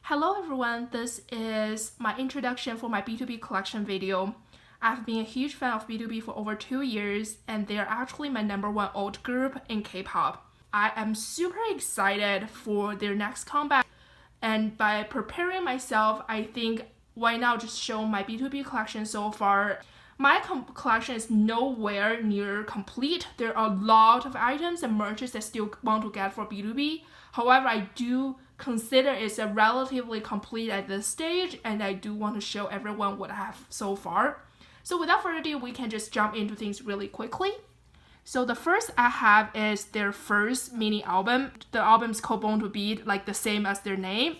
Hello everyone, this is my introduction for my BTOB collection video. I've been a huge fan of BTOB for over 2 years and they're actually my #1 alt group in K-pop. I am super excited for their next comeback, and by preparing myself, I think why not just show my BTOB collection so far. My collection is nowhere near complete. There are a lot of items and merches I still want to get for BTOB. However, I do consider it's a relatively complete at this stage, and I do want to show everyone what I have so far. So without further ado, we can just jump into things really quickly. So the first I have is their first mini album. The album is called Born to Beat, like the same as their name.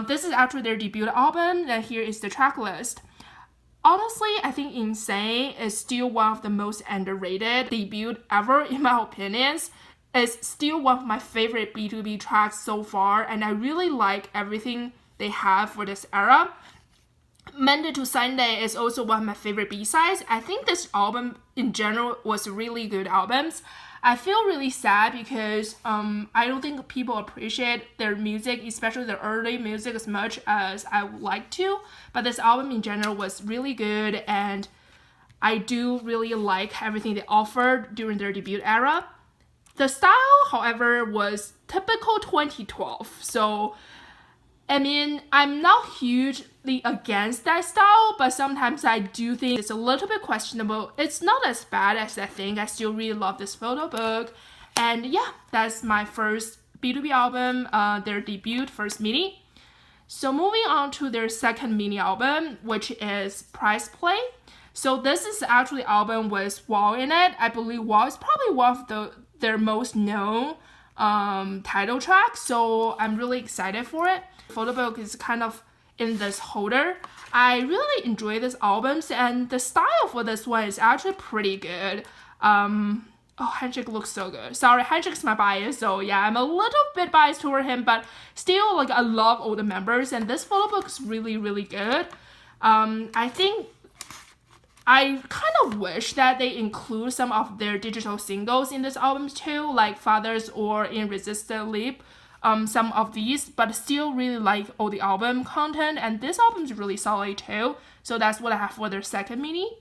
This is actually their debut album, and here is the track list. Honestly, I think Insane is still one of the most underrated debut ever in my opinions. It's still one of my favorite BTOB tracks so far, and I really like everything they have for this era. Monday to Sunday is also one of my favorite B-sides. I think this album in general was really good albums. I feel really sad because I don't think people appreciate their music, especially the early music, as much as I would like to. But this album in general was really good, and I do really like everything they offered during their debut era. The style, however, was typical 2012. So, I mean, I'm not hugely against that style, but sometimes I do think it's a little bit questionable. It's not as bad as I think. I still really love this photo book. And yeah, that's my first BTOB album, their debut, first mini. So moving on to their second mini album, which is Price Play. So this is actually an album with Wall in it. I believe Wall is probably one of their most known title tracks, so I'm really excited for it. The photo book is kind of in this holder. I really enjoy this albums, and the style for this one is actually pretty good. Oh, Handshake looks so good. Sorry, Handshake's my bias, so yeah, I'm a little bit biased toward him, but still, like, I love all the members, and this photo book is really, really good. I think I kind of wish that they include some of their digital singles in this album too, like Fathers or Irresistible Leap, some of these, but still really like all the album content, and this album is really solid too. So that's what I have for their second mini.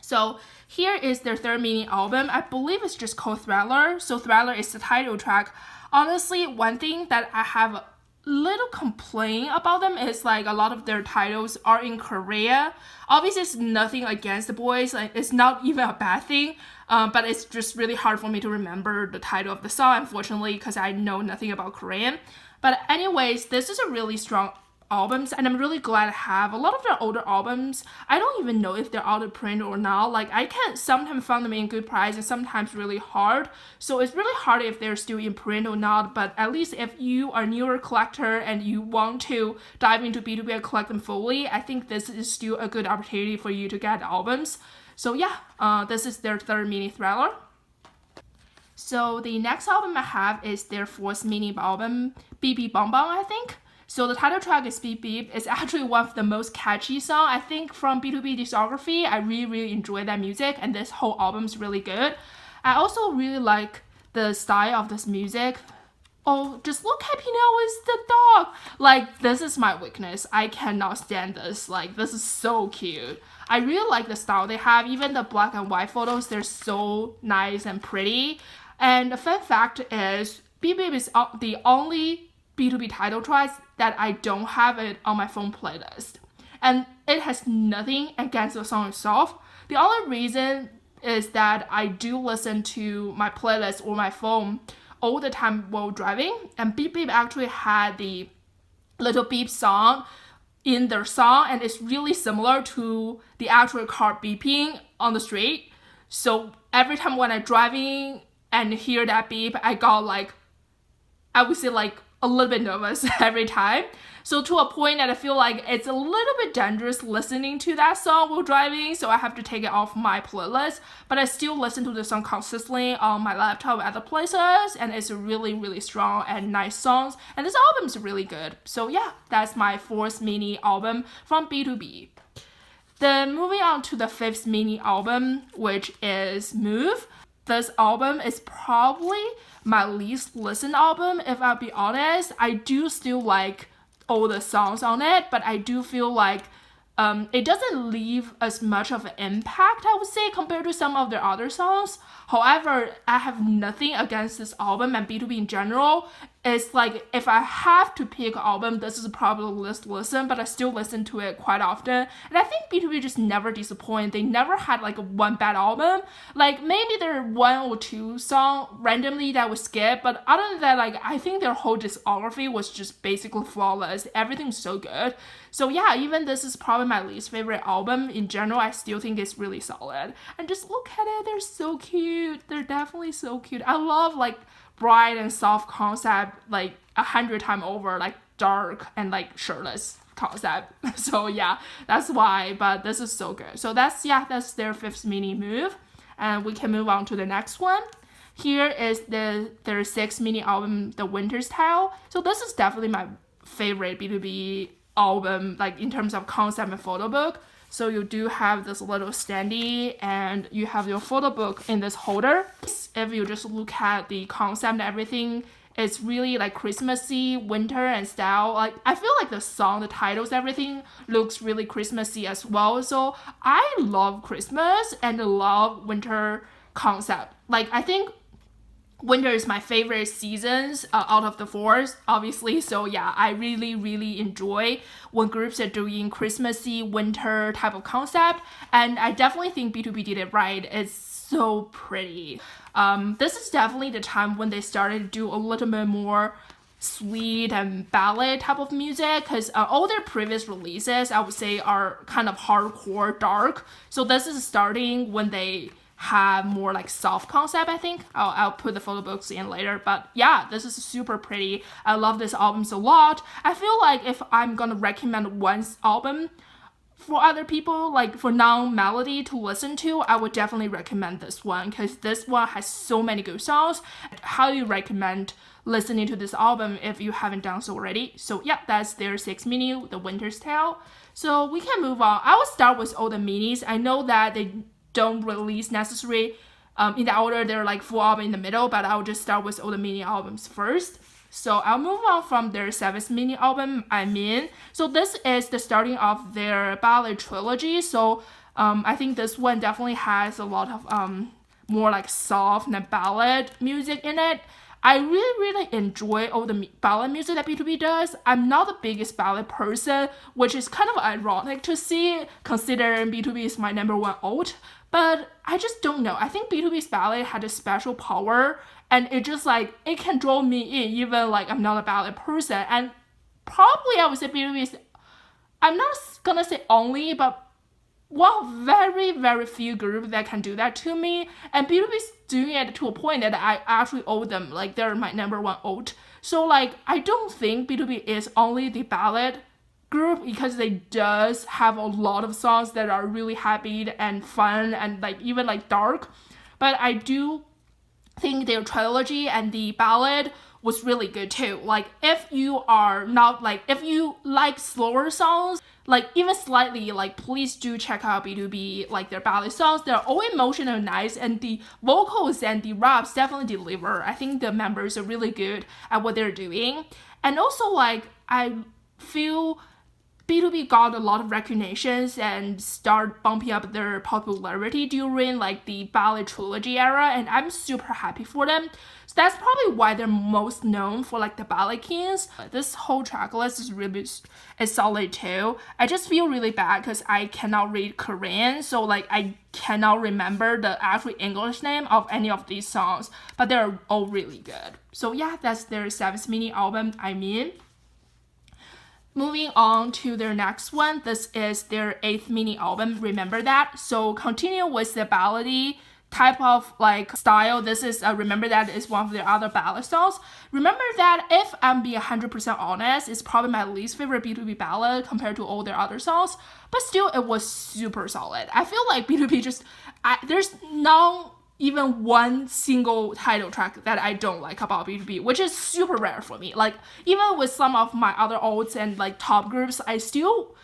So here is their third mini album. I believe it's just called Thriller. So Thriller is the title track. Honestly, one thing that I have little complaint about them is like a lot of their titles are in Korea. Obviously, it's nothing against the boys, like it's not even a bad thing, but it's just really hard for me to remember the title of the song, unfortunately, because I know nothing about Korean. But anyways, this is a really strong albums, and I'm really glad to have a lot of their older albums. I don't even know if they're out of print or not. Like, I can sometimes find them in good price and sometimes really hard. So it's really hard if they're still in print or not. But at least if you are a newer collector and you want to dive into BTOB and collect them fully, I think this is still a good opportunity for you to get albums. So yeah, this is their third mini Thriller. So the next album I have is their fourth mini album, Beep Beep Bong Bong, I think. So the title track is Beep Beep. It's actually one of the most catchy songs, I think, from BTOB discography. I really, really enjoy that music, and this whole album is really good. I also really like the style of this music. Oh, just look happy now is the dog. Like, this is my weakness. I cannot stand this. Like, this is so cute. I really like the style they have. Even the black and white photos, they're so nice and pretty. And the fun fact is, Beep Beep is the only BTOB title tracks that I don't have it on my phone playlist. And it has nothing against the song itself. The only reason is that I do listen to my playlist or my phone all the time while driving, and Beep Beep actually had the little beep song in their song, and it's really similar to the actual car beeping on the street. So every time when I'm driving and hear that beep, I got like, I would say like a little bit nervous every time. So to a point that I feel like it's a little bit dangerous listening to that song while driving, so I have to take it off my playlist. But I still listen to the song consistently on my laptop and other places, and it's a really, really strong and nice songs. And this album is really good. So yeah, that's my fourth mini album from BTOB. Then moving on to the fifth mini album, which is Move. This album is probably my least listened album, if I'll be honest. I do still like all the songs on it, but I do feel like it doesn't leave as much of an impact, I would say, compared to some of their other songs. However, I have nothing against this album and BTOB in general. It's like, if I have to pick an album, this is probably the least listen, but I still listen to it quite often. And I think BTOB just never disappoint. They never had like one bad album. Like maybe there are 1 or 2 songs randomly that would skip, but other than that, like I think their whole discography was just basically flawless. Everything's so good. So yeah, even this is probably my least favorite album in general, I still think it's really solid. And just look at it, they're so cute. They're definitely so cute. I love like bright and soft concept like 100 times over, like dark and like shirtless concept. So yeah, that's why, but this is so good. So that's their 5th mini move, and we can move on to the next one. Here is their 6th mini album, The Winter Style. So this is definitely my favorite BTOB album, like in terms of concept and photo book. So you do have this little standee and you have your photo book in this holder. If you just look at the concept and everything, it's really like Christmassy, winter and style. Like I feel like the song, the titles, everything looks really Christmassy as well. So I love Christmas and love winter concept. Like I think winter is my favorite seasons out of the 4, obviously. So yeah, I really enjoy when groups are doing Christmassy winter type of concept, and I definitely think BTOB did it right. It's so pretty. This is definitely the time when they started to do a little bit more sweet and ballad type of music, because all their previous releases I would say are kind of hardcore dark. So this is starting when they have more like soft concept, I think. I'll put the photo books in later, but yeah, this is super pretty. I love this album a lot. I feel like if I'm gonna recommend one album for other people, like for non-melody to listen to, I would definitely recommend this one, because this one has so many good songs. I highly recommend listening to this album if you haven't done so already. So yeah, that's their 6th mini, The Winter Style. So we can move on. I will start with all the minis. I know that they don't release necessarily in the order, they're like full album in the middle, but I'll just start with all the mini albums first. So I'll move on from their 7th mini album, I Mean. So this is the starting of their ballad trilogy. So I think this one definitely has a lot of more like soft and ballad music in it. I really enjoy all the ballad music that BTOB does. I'm not the biggest ballad person, which is kind of ironic to see considering BTOB is my #1 alt. But I just don't know. I think BTOB's ballad had a special power, and it just like, it can draw me in even like I'm not a ballad person. And probably I would say BTOB is, I'm not gonna say only, but one very few groups that can do that to me. And BTOB is doing it to a point that I actually owe them, like they're my #1 alt. So like, I don't think BTOB is only the ballad group, because they does have a lot of songs that are really happy and fun and like even like dark. But I do think their trilogy and the ballad was really good too. Like if you are not like, if you like slower songs, like even slightly, like please do check out BTOB, like their ballad songs. They're all emotional and nice, and the vocals and the raps definitely deliver. I think the members are really good at what they're doing. And also like, I feel BTOB got a lot of recognitions and start bumping up their popularity during like the ballad trilogy era, and I'm super happy for them. So that's probably why they're most known for like the ballad kings. This whole track list is solid too. I just feel really bad because I cannot read Korean, so like I cannot remember the actual English name of any of these songs, but they're all really good. So yeah, that's their 7th mini album, I Mean. Moving on to their next one, this is their 8th mini album, Remember That. So continue with the ballady type of like style. This is Remember That is one of their other ballad songs. Remember That, if I'm being 100% honest, is probably my least favorite BTOB ballad compared to all their other songs, but still it was super solid. I feel like BTOB just, there's no even one single title track that I don't like about BTOB, which is super rare for me. Like even with some of my other alts and like top groups, I still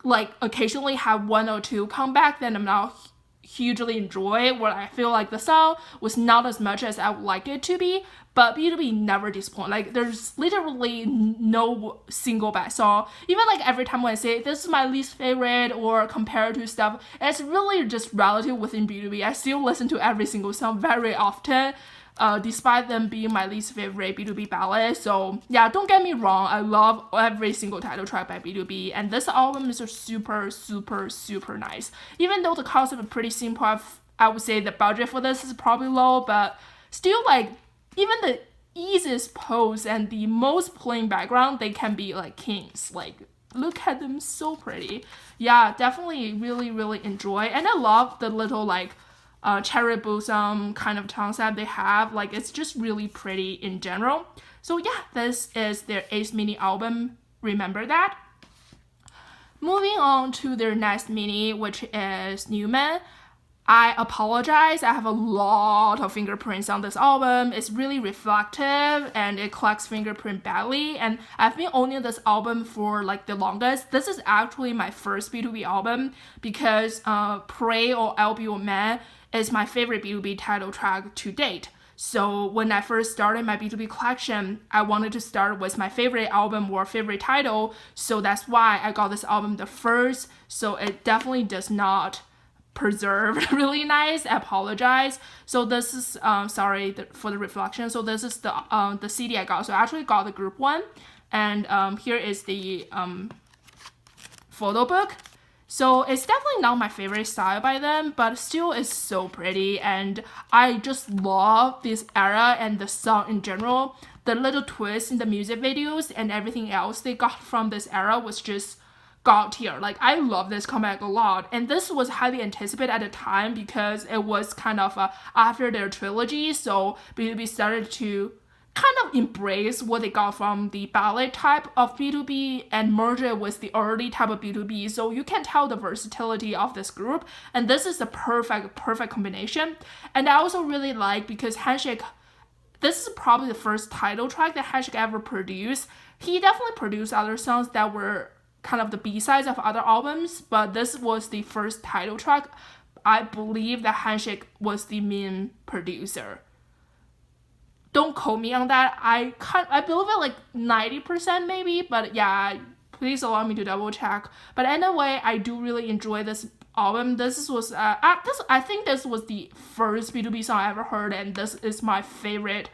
like occasionally have 1 or 2 come back that I'm not hugely enjoy, where I feel like the song was not as much as I would like it to be, but BTOB never disappoint. Like there's literally no single bad song. Even like every time when I say this is my least favorite or compare to stuff, it's really just relative within BTOB. I still listen to every single song very often, despite them being my least favorite BTOB ballad. So yeah, don't get me wrong, I love every single title track by BTOB, and this album is super nice. Even though the concept is pretty simple, I would say the budget for this is probably low, but still, like, even the easiest pose and the most plain background, they can be like kings. Like, look at them, so pretty. Yeah, definitely really enjoy. And I love the little like cherry blossom kind of concept they have. Like, it's just really pretty in general. So yeah, this is their 8th mini album, Remember That. Moving on to their next mini, which is Newman. I apologize, I have a lot of fingerprints on this album. It's really reflective and it collects fingerprint badly, and I've been owning this album for like the longest. This is actually my first BTOB album because Pray or Able-MineMelody is my favorite BTOB title track to date. So when I first started my BTOB collection, I wanted to start with my favorite album or favorite title, so that's why I got this album the first. So it definitely does not preserved really nice. I apologize. So this is sorry for the reflection. So this is the CD I got. So I actually got the group one, and here is the photo book. So it's definitely not my favorite style by them, but still it's so pretty, and I just love this era and the song in general. The little twists in the music videos and everything else they got from this era was just god tier. Like, I love this comeback a lot, and this was highly anticipated at the time because it was kind of after their trilogy, so BTOB started to kind of embrace what they got from the ballad type of BTOB and merge it with the early type of BTOB, so you can tell the versatility of this group, and this is the perfect combination. And I also really like, because Handshake, this is probably the first title track that Handshake ever produced. He definitely produced other songs that were kind of the B-sides of other albums, but this was the first title track. I believe that Handshake was the main producer. Don't quote me on that. I believe it like 90% maybe, but yeah, please allow me to double check. But anyway, I do really enjoy this album. This was I think this was the first BTOB song I ever heard, and this is my favorite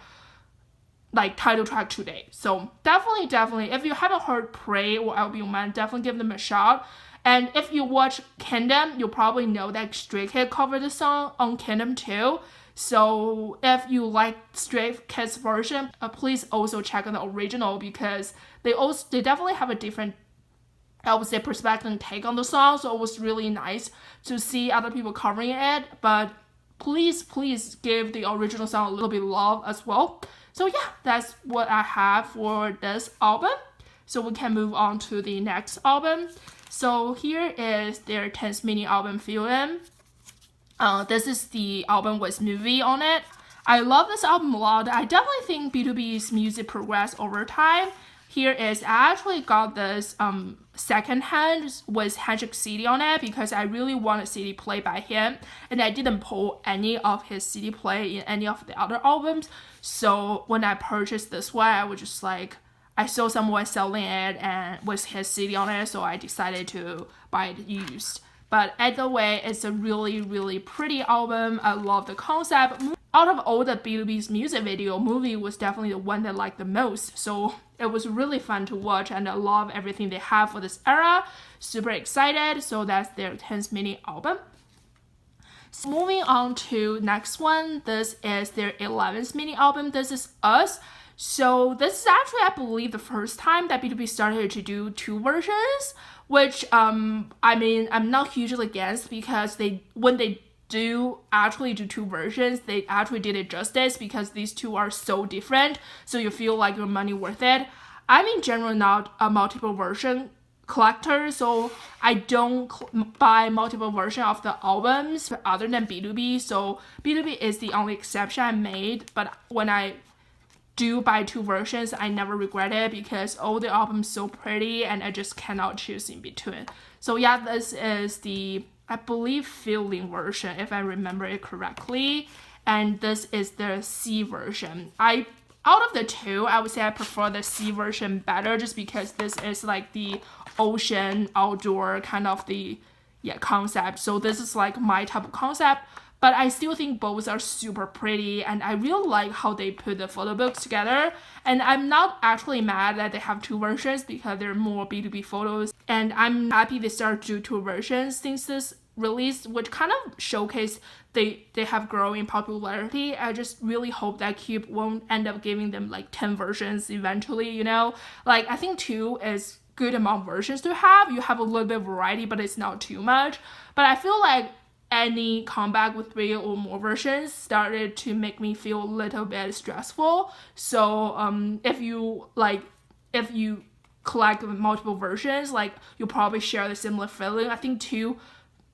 like title track today. So definitely, if you haven't heard Pray or Able-MineMelody, definitely give them a shot. And if you watch Kingdom, you'll probably know that Stray Kids covered the song on Kingdom too. So if you like Stray Kids version, please also check out the original, because they definitely have a different, I would say, perspective and take on the song. So it was really nice to see other people covering it. But please give the original song a little bit of love as well. So yeah, that's what I have for this album. So we can move on to the next album. So here is their 10th mini album, Feel-In. This is the album with movie on it. I love this album a lot. I definitely think BTOB's music progressed over time. Here is, I actually got this second hand with Handshake CD on it because I really want a CD play by him, and I didn't pull any of his CD play in any of the other albums. So when I purchased this one, I was just like, I saw someone selling it and with his CD on it, so I decided to buy it used. But either way, it's a really pretty album. I love the concept. Out of all the BTOB's music video, movie was definitely the one that I liked the most. So it was really fun to watch, and I love everything they have for this era. Super excited. So that's their 10th mini album. So moving on to next one. This is their 11th mini album. This is Us. So this is actually, I believe, the first time that BTOB started to do two versions, which I mean, I'm not hugely against, because when they do actually do two versions, they actually did it justice, because these two are so different, so you feel like your money worth it. I'm in general not a multiple version collector, so I don't buy multiple versions of the albums other than BTOB, so BTOB is the only exception I made. But when I do buy two versions, I never regret it, because all the albums so pretty and I just cannot choose in between. So yeah, this is the I believe feeling version, if I remember it correctly. And this is the C version. Out of the two, I would say I prefer the C version better, just because this is like the ocean outdoor kind of the concept. So this is like my type of concept, but I still think both are super pretty, and I really like how they put the photo books together. And I'm not actually mad that they have two versions, because they're more B2B photos, and I'm happy they started to do two versions since this release, which kind of showcase they have growing popularity. I just really hope that Cube won't end up giving them like 10 versions eventually, you know? Like, I think 2 is good amount of versions to have. You have a little bit of variety, but it's not too much. But I feel like any comeback with 3 or more versions started to make me feel a little bit stressful. So if you collect multiple versions, like, you'll probably share the similar feeling. I think 2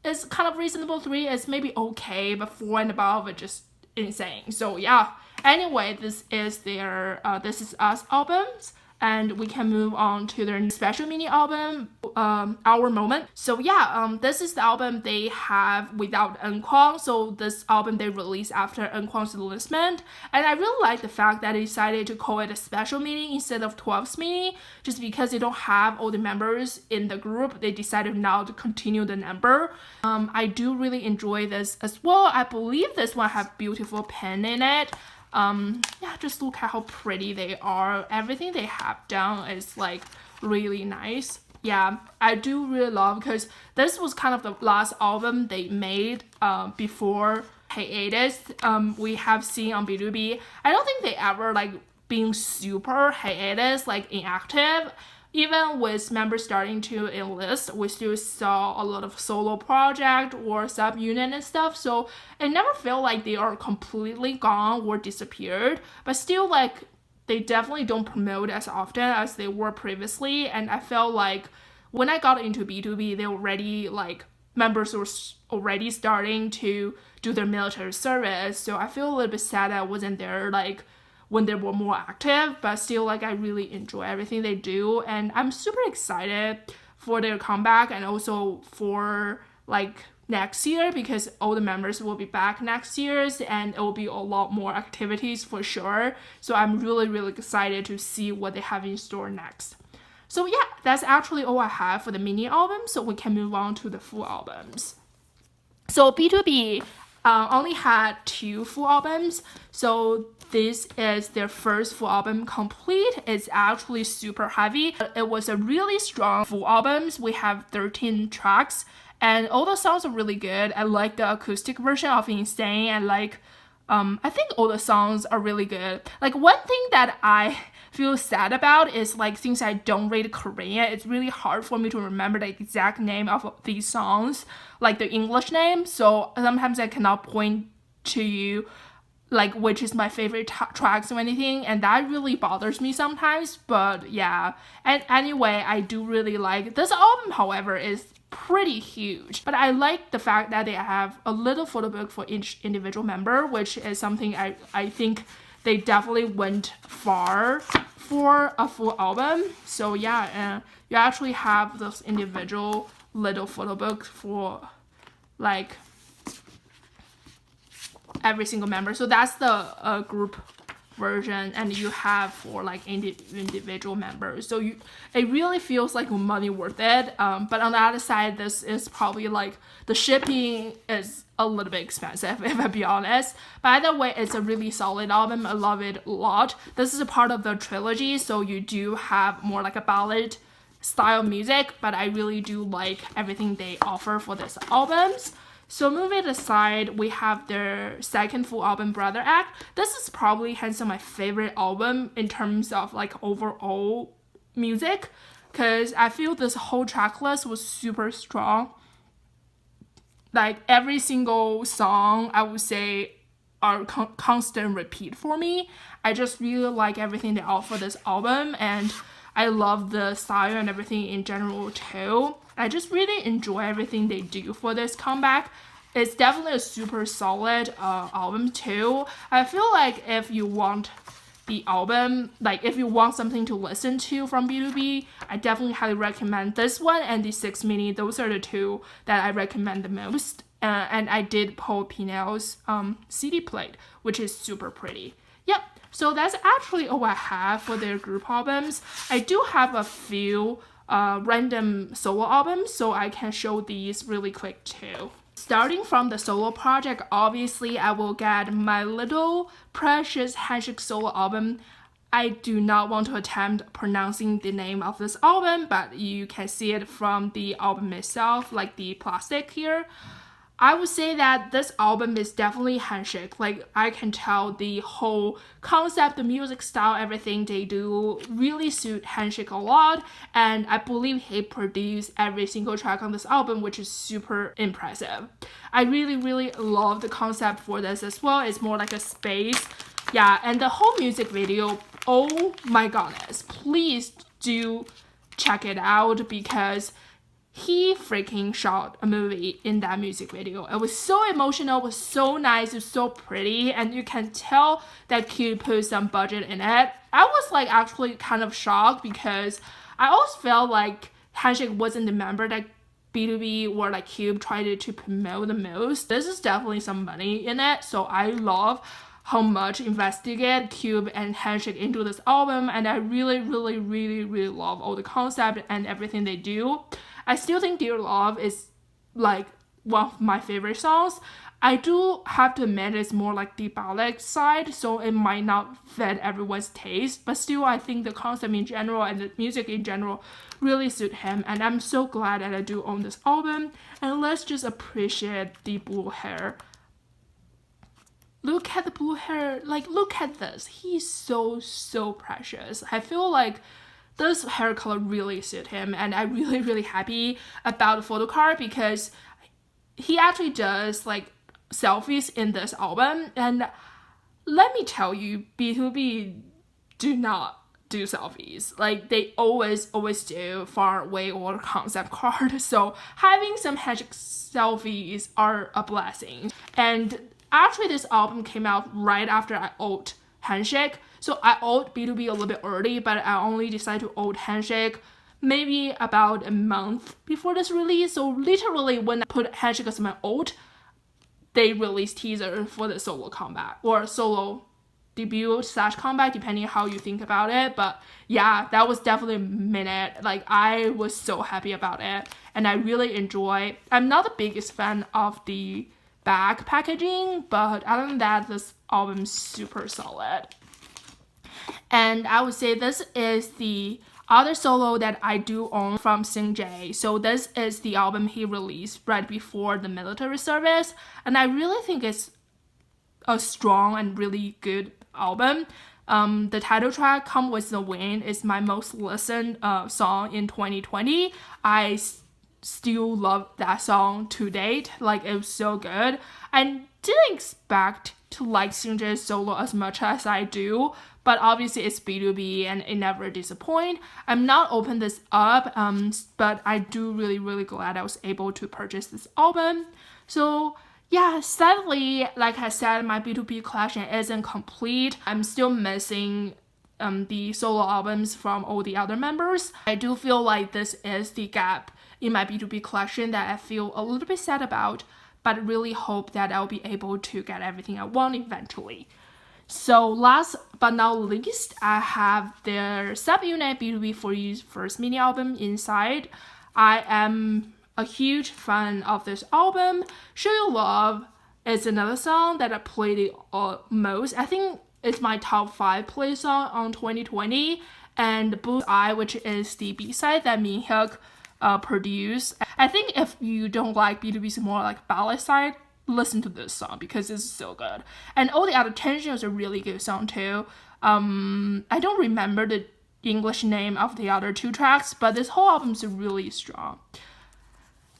is kind of reasonable, 3 is maybe okay, but 4 and above are just insane. So yeah, anyway, this is their This Is Us albums, and we can move on to their special mini album, Our Moment. So yeah, this is the album they have without Enquang. So this album they released after Enquang's releasement, and I really like the fact that they decided to call it a special mini instead of 12th mini, just because they don't have all the members in the group. They decided now to continue the number. I do really enjoy this as well. I believe this one have beautiful pen in it. Yeah, just look at how pretty they are. Everything they have done is like really nice. Yeah, I do really love, because this was kind of the last album they made before hiatus. We have seen on BTOB, I don't think they ever like being super hiatus, like inactive. Even with members starting to enlist, we still saw a lot of solo project or sub-unit and stuff. So it never felt like they are completely gone or disappeared. But still, like, they definitely don't promote as often as they were previously. And I felt like when I got into BTOB, they already, like, members were already starting to do their military service. So I feel a little bit sad that I wasn't there, like, when they were more active, but still, like, I really enjoy everything they do, and I'm super excited for their comeback, and also for like next year, because all the members will be back next year, and it will be a lot more activities for sure. So I'm really excited to see what they have in store next. So yeah, that's actually all I have for the mini album, so we can move on to the full albums. So BTOB only had 2 full albums, so this is their first full album complete. It's actually super heavy. It was a really strong full album. We have 13 tracks, and all the songs are really good. I like the acoustic version of Insane, and like, I think all the songs are really good. Like, one thing that I feel sad about is, like, since I don't read Korean, it's really hard for me to remember the exact name of these songs, like the English name. So sometimes I cannot point to you like which is my favorite tracks or anything, and that really bothers me sometimes. But yeah, and anyway, I do really like this album. However, is pretty huge, but I like the fact that they have a little photo book for each individual member, which is something I think they definitely went far for a full album. So yeah, you actually have this individual little photo book for like every single member. So that's the group version, and you have for like individual members. So it really feels like money worth it. But on the other side, this is probably like the shipping is a little bit expensive, if I be honest. But either way, it's a really solid album. I love it a lot. This is a part of the trilogy, so you do have more like a ballad style music, but I really do like everything they offer for this albums. So moving aside, we have their second full album, Brother Act. This is probably hands down my favorite album in terms of like overall music, because I feel this whole track list was super strong. Like every single song, I would say, are constant repeat for me. I just really like everything they offer this album, and I love the style and everything in general too. I just really enjoy everything they do for this comeback. It's definitely a super solid album too. I feel like if you want the album, like if you want something to listen to from BTOB, I definitely highly recommend this one and the 6 Mini. Those are the two that I recommend the most. And I did pull Pinel's CD plate, which is super pretty. Yep, so that's actually all I have for their group albums. I do have a few random solo albums, so I can show these really quick too. Starting from the solo project, obviously I will get my little precious Handshake solo album. I do not want to attempt pronouncing the name of this album, but you can see it from the album itself, like the plastic here. I would say that this album is definitely Handshake. Like, I can tell the whole concept, the music style, everything they do really suit Handshake a lot. And I believe he produced every single track on this album, which is super impressive. I really, really love the concept for this as well. It's more like a space. Yeah, and the whole music video, oh my goodness. Please do check it out because he freaking shot a movie in that music video. It was so emotional, it was so nice, it was so pretty, and you can tell that Cube put some budget in it. I was like actually kind of shocked because I always felt like Handshake wasn't the member that BTOB or like Cube tried to promote the most. This is definitely some money in it, so I love how much investigate Cube and Handshake into this album, and I really, really, really, really love all the concept and everything they do. I still think Dear Love is like one of my favorite songs. I do have to admit it's more like the ballad side, so it might not fit everyone's taste, but still I think the concept in general and the music in general really suit him, and I'm so glad that I do own this album. And let's just appreciate the blue hair. Look at the blue hair, like look at this. He's so precious. I feel like this hair color really suit him, and I'm really, really happy about the photo card because he actually does like selfies in this album. And let me tell you, BTOB do not do selfies. Like they always do far away or concept card. So having some Handshake selfies are a blessing. And actually this album came out right after I owed Handshake. So I owed BTOB a little bit early, but I only decided to owe Handshake maybe about a month before this release. So literally when I put Handshake as my ode, they released teaser for the solo comeback or solo debut / comeback, depending on how you think about it. But yeah, that was definitely a minute. Like I was so happy about it, and I really enjoy. I'm not the biggest fan of the back packaging, but other than that, this album's super solid. And I would say this is the other solo that I do own from Sing Jae. So this is the album he released right before the military service, and I really think it's a strong and really good album. The title track, Come With the Wind, is my most listened song in 2020. I still love that song to date. Like, it was so good. I didn't expect to like Sing Jae's solo as much as I do, but obviously it's BTOB and it never disappoint. I'm not open this up, but I do really glad I was able to purchase this album. So yeah, sadly, like I said, my BTOB collection isn't complete. I'm still missing the solo albums from all the other members. I do feel like this is the gap in my BTOB collection that I feel a little bit sad about, but really hope that I'll be able to get everything I want eventually. So last but not least, I have their subunit BTOB For You's first mini album, Inside. I am a huge fan of this album. Show You Love is another song that I played the most. I think it's my top 5 play song on 2020. And Blue Eye, which is the B-side that Minhyuk produced. I think if you don't like BTOB's more like ballad side, listen to this song because it's so good. And All the Other Tension is a really good song too. I don't remember the English name of the other 2 tracks, but this whole album is really strong.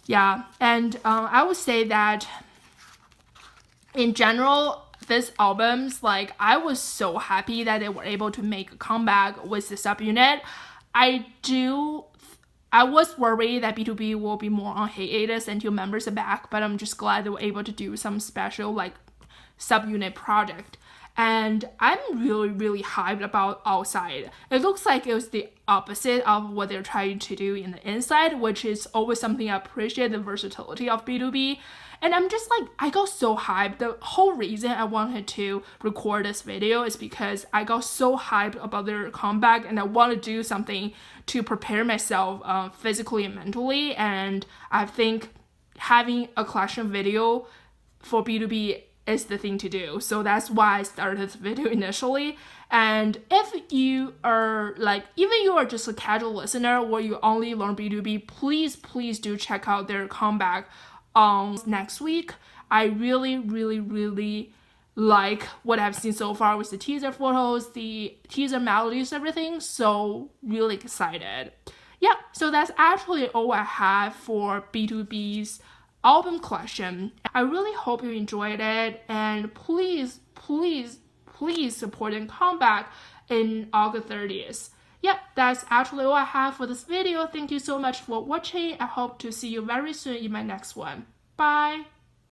Yeah, and I would say that in general, this album's like, I was so happy that they were able to make a comeback with the subunit. I was worried that BTOB will be more on hiatus until members are back, but I'm just glad they were able to do some special like subunit project. and I'm really hyped about outside. It looks like it was the opposite of what they're trying to do in the inside, which is always something I appreciate, the versatility of BTOB. And I'm just like, I got so hyped. The whole reason I wanted to record this video is because I got so hyped about their comeback, and I want to do something to prepare myself physically and mentally. And I think having a collection video for BTOB is the thing to do. So that's why I started this video initially. And if you are like, even you are just a casual listener or you only learn BTOB, please do check out their comeback next week. I really like what I've seen so far with the teaser photos, the teaser melodies, everything. So really excited. Yeah, so that's actually all I have for BTOB's album collection. I really hope you enjoyed it, and please support and come back in August 30th. Yep, that's actually all I have for this video. Thank you so much for watching. I hope to see you very soon in my next one. Bye!